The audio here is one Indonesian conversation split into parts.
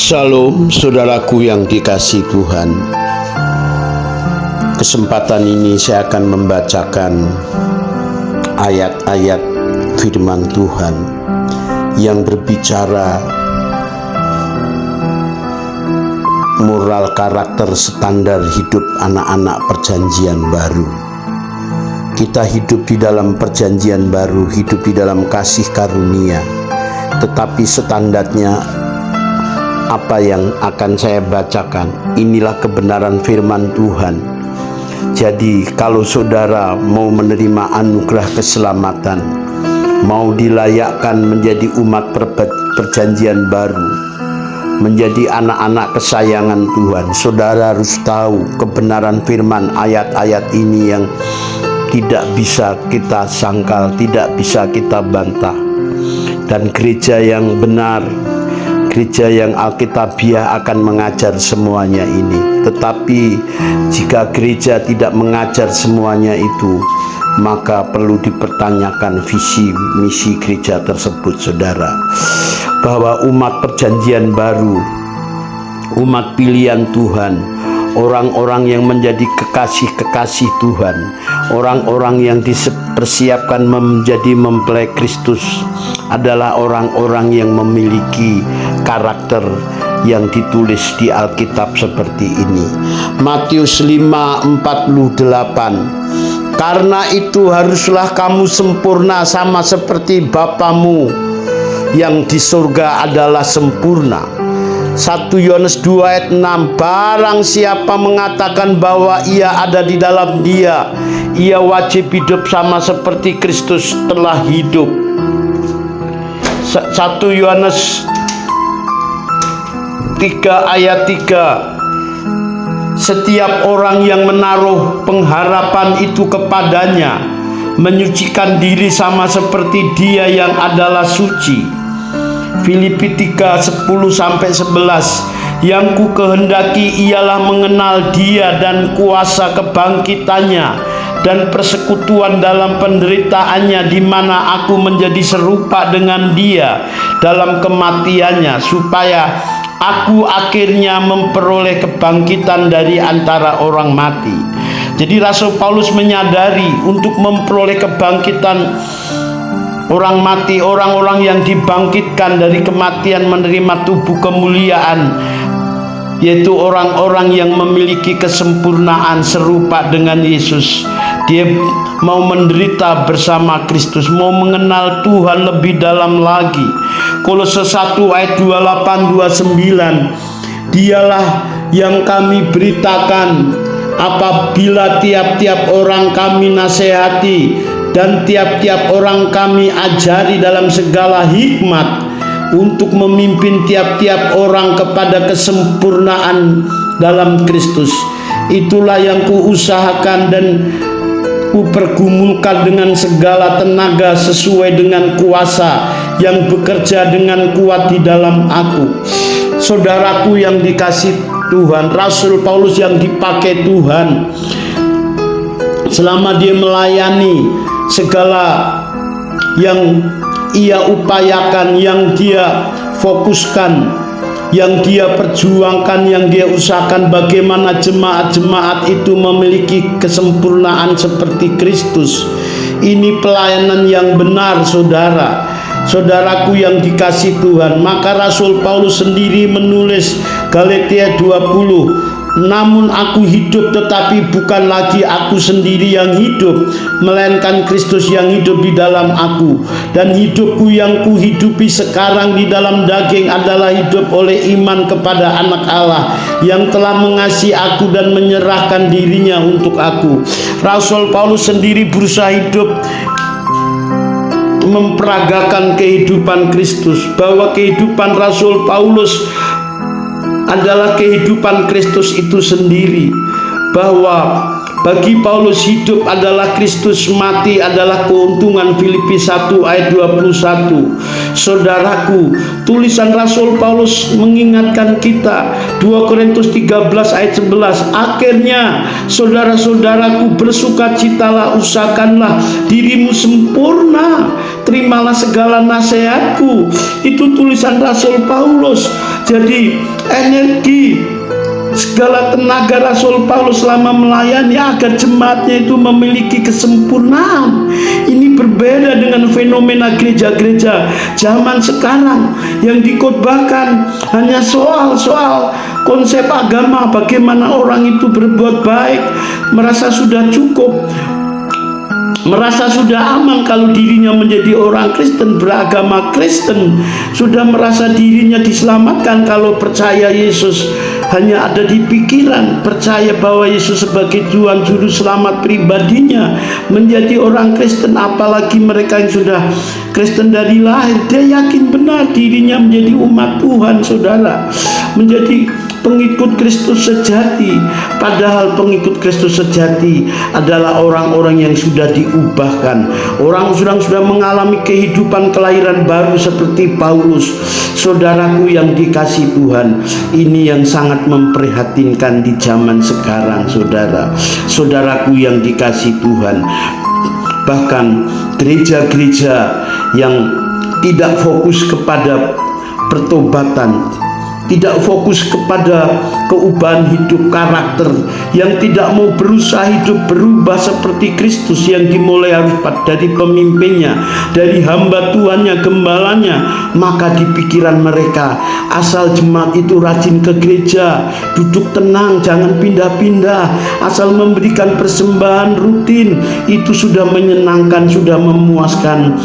Shalom saudaraku yang dikasihi Tuhan. Kesempatan ini saya akan membacakan ayat-ayat firman Tuhan yang berbicara moral karakter standar hidup anak-anak perjanjian baru. Kita hidup di dalam perjanjian baru, hidup di dalam kasih karunia, tetapi standarnya apa yang akan saya bacakan, inilah kebenaran firman Tuhan. Jadi kalau saudara mau menerima anugerah keselamatan, mau dilayakkan menjadi umat perjanjian baru, menjadi anak-anak kesayangan Tuhan, saudara harus tahu kebenaran firman ayat-ayat ini yang tidak bisa kita sangkal, tidak bisa kita bantah. Dan gereja yang benar, gereja yang alkitabiah akan mengajar semuanya ini. Tetapi jika gereja tidak mengajar semuanya itu, maka perlu dipertanyakan visi misi gereja tersebut, saudara. Bahwa umat perjanjian baru, umat pilihan Tuhan, orang-orang yang menjadi kekasih-kekasih Tuhan, orang-orang yang dipersiapkan menjadi mempelai Kristus, adalah orang-orang yang memiliki karakter yang ditulis di Alkitab seperti ini. Matius 5:48. Karena itu haruslah kamu sempurna sama seperti Bapamu yang di surga adalah sempurna. 1 Yohanes 2 ayat 6. Barang siapa mengatakan bahwa ia ada di dalam Dia, ia wajib hidup sama seperti Kristus telah hidup. 1 Yohanes 3 ayat 3. Setiap orang yang menaruh pengharapan itu kepadanya menyucikan diri sama seperti Dia yang adalah suci. Filipi 3:10-11. Yang ku kehendaki ialah mengenal Dia dan kuasa kebangkitannya dan persekutuan dalam penderitaannya, di mana aku menjadi serupa dengan Dia dalam kematiannya, supaya aku akhirnya memperoleh kebangkitan dari antara orang mati. Jadi Rasul Paulus menyadari untuk memperoleh kebangkitan orang mati, orang-orang yang dibangkitkan dari kematian menerima tubuh kemuliaan, yaitu orang-orang yang memiliki kesempurnaan serupa dengan Yesus. Dia mau menderita bersama Kristus, mau mengenal Tuhan lebih dalam lagi. Kolose 1 ayat 28-29. Dialah yang kami beritakan apabila tiap-tiap orang kami nasihati dan tiap-tiap orang kami ajari dalam segala hikmat, untuk memimpin tiap-tiap orang kepada kesempurnaan dalam Kristus. Itulah yang kuusahakan dan kupergumulkan dengan segala tenaga sesuai dengan kuasa yang bekerja dengan kuat di dalam aku. Saudaraku yang dikasihi Tuhan, Rasul Paulus yang dipakai Tuhan, selama dia melayani, segala yang ia upayakan, yang dia fokuskan, yang dia perjuangkan, yang dia usahakan, bagaimana jemaat-jemaat itu memiliki kesempurnaan seperti Kristus. Ini pelayanan yang benar, saudara. Saudaraku yang dikasihi Tuhan, maka Rasul Paulus sendiri menulis Galatia 20. Namun aku hidup, tetapi bukan lagi aku sendiri yang hidup, melainkan Kristus yang hidup di dalam aku. Dan hidupku yang kuhidupi sekarang di dalam daging adalah hidup oleh iman kepada Anak Allah yang telah mengasihi aku dan menyerahkan dirinya untuk aku. Rasul Paulus sendiri berusaha hidup memperagakan kehidupan Kristus, bahwa kehidupan Rasul Paulus adalah kehidupan Kristus itu sendiri, bahwa Bagi Paulus hidup adalah Kristus, mati adalah keuntungan. Filipi 1 ayat 21. Saudaraku, tulisan Rasul Paulus mengingatkan kita, 2 Korintus 13 ayat 11. Akhirnya saudara-saudaraku, bersukacitalah, usahakanlah dirimu sempurna, terimalah segala nasihatku. Itu tulisan Rasul Paulus. Jadi energi, segala tenaga Rasul Paulus selama melayani agar jemaatnya itu memiliki kesempurnaan. Ini berbeda dengan fenomena gereja-gereja zaman sekarang yang dikhotbahkan hanya soal-soal konsep agama, bagaimana orang itu berbuat baik, merasa sudah cukup, merasa sudah aman kalau dirinya menjadi orang Kristen, beragama Kristen, sudah merasa dirinya diselamatkan kalau percaya Yesus hanya ada di pikiran, percaya bahwa Yesus sebagai Tuhan Juru Selamat pribadinya, menjadi orang Kristen. Apalagi mereka yang sudah Kristen dari lahir, dia yakin benar dirinya menjadi umat Tuhan, saudara, menjadi pengikut Kristus sejati. Padahal pengikut Kristus sejati adalah orang-orang yang sudah diubahkan, orang sudah mengalami kehidupan kelahiran baru seperti Paulus. Saudaraku yang dikasih Tuhan, ini yang sangat memprihatinkan di zaman sekarang, saudara. Saudaraku yang dikasih Tuhan, bahkan gereja-gereja yang tidak fokus kepada pertobatan, tidak fokus kepada keubahan hidup karakter, yang tidak mau berusaha hidup berubah seperti Kristus, yang dimulai harus dari pemimpinnya, dari hamba Tuhannya, gembalanya. Maka di pikiran mereka, asal jemaat itu rajin ke gereja, duduk tenang, jangan pindah-pindah, asal memberikan persembahan rutin, itu sudah menyenangkan, sudah memuaskan.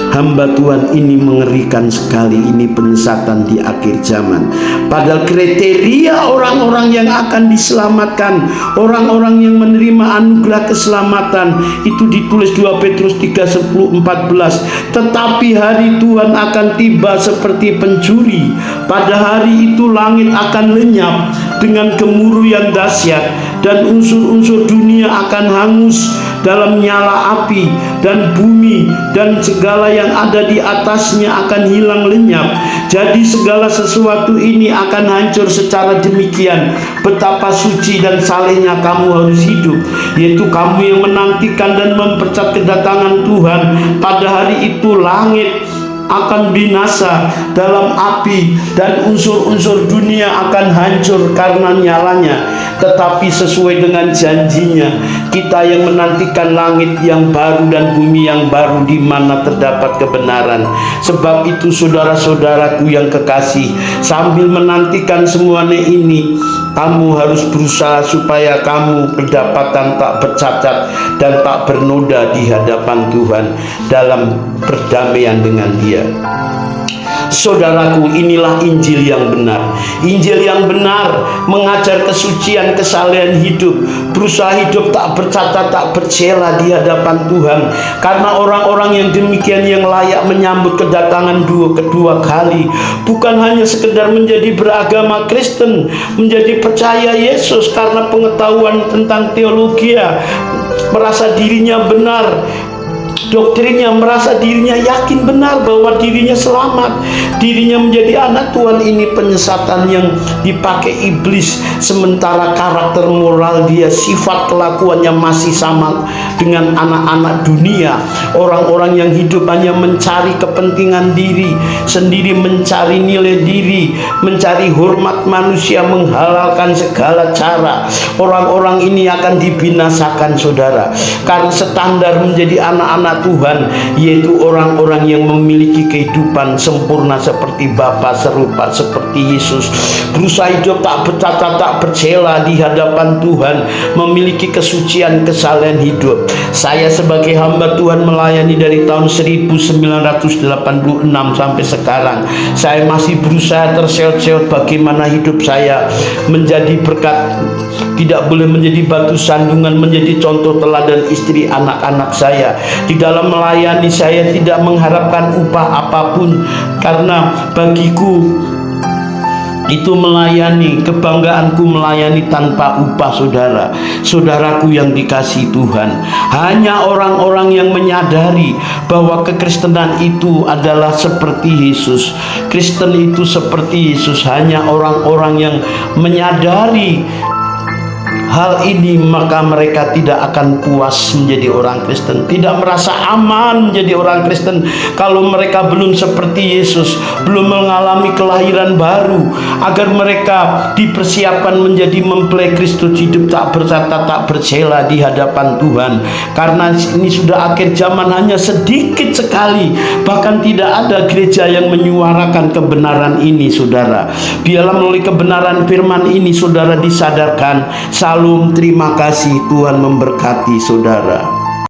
Hamba Tuhan, ini mengerikan sekali. Ini penyesatan di akhir zaman. Padahal kriteria orang-orang yang akan diselamatkan, orang-orang yang menerima anugerah keselamatan, itu ditulis 2 Petrus 3, 10, 14. Tetapi hari Tuhan akan tiba seperti pencuri. Pada hari itu langit akan lenyap dengan gemuruh yang dahsyat, dan unsur-unsur dunia akan hangus dalam nyala api, dan bumi dan segala yang ada di atasnya akan hilang lenyap. Jadi segala sesuatu ini akan hancur secara demikian. Betapa suci dan salehnya kamu harus hidup, yaitu kamu yang menantikan dan mempercat kedatangan Tuhan. Pada hari itu langit akan binasa dalam api, dan unsur-unsur dunia akan hancur karena nyalanya. Tetapi sesuai dengan janjinya, kita yang menantikan langit yang baru dan bumi yang baru di mana terdapat kebenaran. Sebab itu saudara-saudaraku yang kekasih, sambil menantikan semuanya ini, kamu harus berusaha supaya kamu berdapatan tak bercacat dan tak bernoda di hadapan Tuhan dalam perdamaian dengan Dia. Saudaraku, inilah Injil yang benar. Injil yang benar mengajar kesucian, kesalehan hidup, berusaha hidup tak bercacat, tak bercela di hadapan Tuhan. Karena orang-orang yang demikian yang layak menyambut kedatangan kedua kali, bukan hanya sekedar menjadi beragama Kristen, menjadi percaya Yesus karena pengetahuan tentang teologi, merasa dirinya benar doktrinnya, merasa dirinya yakin benar bahwa dirinya selamat, dirinya menjadi anak Tuhan. Ini penyesatan yang dipakai iblis, sementara karakter moral dia, sifat kelakuannya masih sama dengan anak-anak dunia, orang-orang yang hidup hanya mencari kepentingan diri sendiri, mencari nilai diri, mencari hormat manusia, menghalalkan segala cara. Orang-orang ini akan dibinasakan, saudara, karena standar menjadi anak-anak Tuhan yaitu orang-orang yang memiliki kehidupan sempurna seperti Bapa, serupa seperti Yesus, berusaha hidup tak bercacat, tak bercela di hadapan Tuhan, memiliki kesucian, kesalehan hidup. Saya sebagai hamba Tuhan melayani dari tahun 1986 sampai sekarang. Saya masih berusaha terseot-seot bagaimana hidup saya menjadi berkat, tidak boleh menjadi batu sandungan, menjadi contoh teladan istri anak-anak saya. Di dalam melayani saya tidak mengharapkan upah apapun, karena bagiku itu melayani, kebanggaanku melayani tanpa upah saudara. Saudaraku yang dikasihi Tuhan, hanya orang-orang yang menyadari bahwa kekristenan itu adalah seperti Yesus, Kristen itu seperti Yesus, hanya orang-orang yang menyadari hal ini, maka mereka tidak akan puas menjadi orang Kristen, tidak merasa aman menjadi orang Kristen kalau mereka belum seperti Yesus, belum mengalami kelahiran baru, agar mereka dipersiapkan menjadi mempelai Kristus hidup tak bercacat tak bercela di hadapan Tuhan. Karena ini sudah akhir zaman, hanya sedikit sekali, bahkan tidak ada gereja yang menyuarakan kebenaran ini saudara. Biarlah melalui kebenaran firman ini saudara disadarkan. Salam, terima kasih, Tuhan memberkati saudara.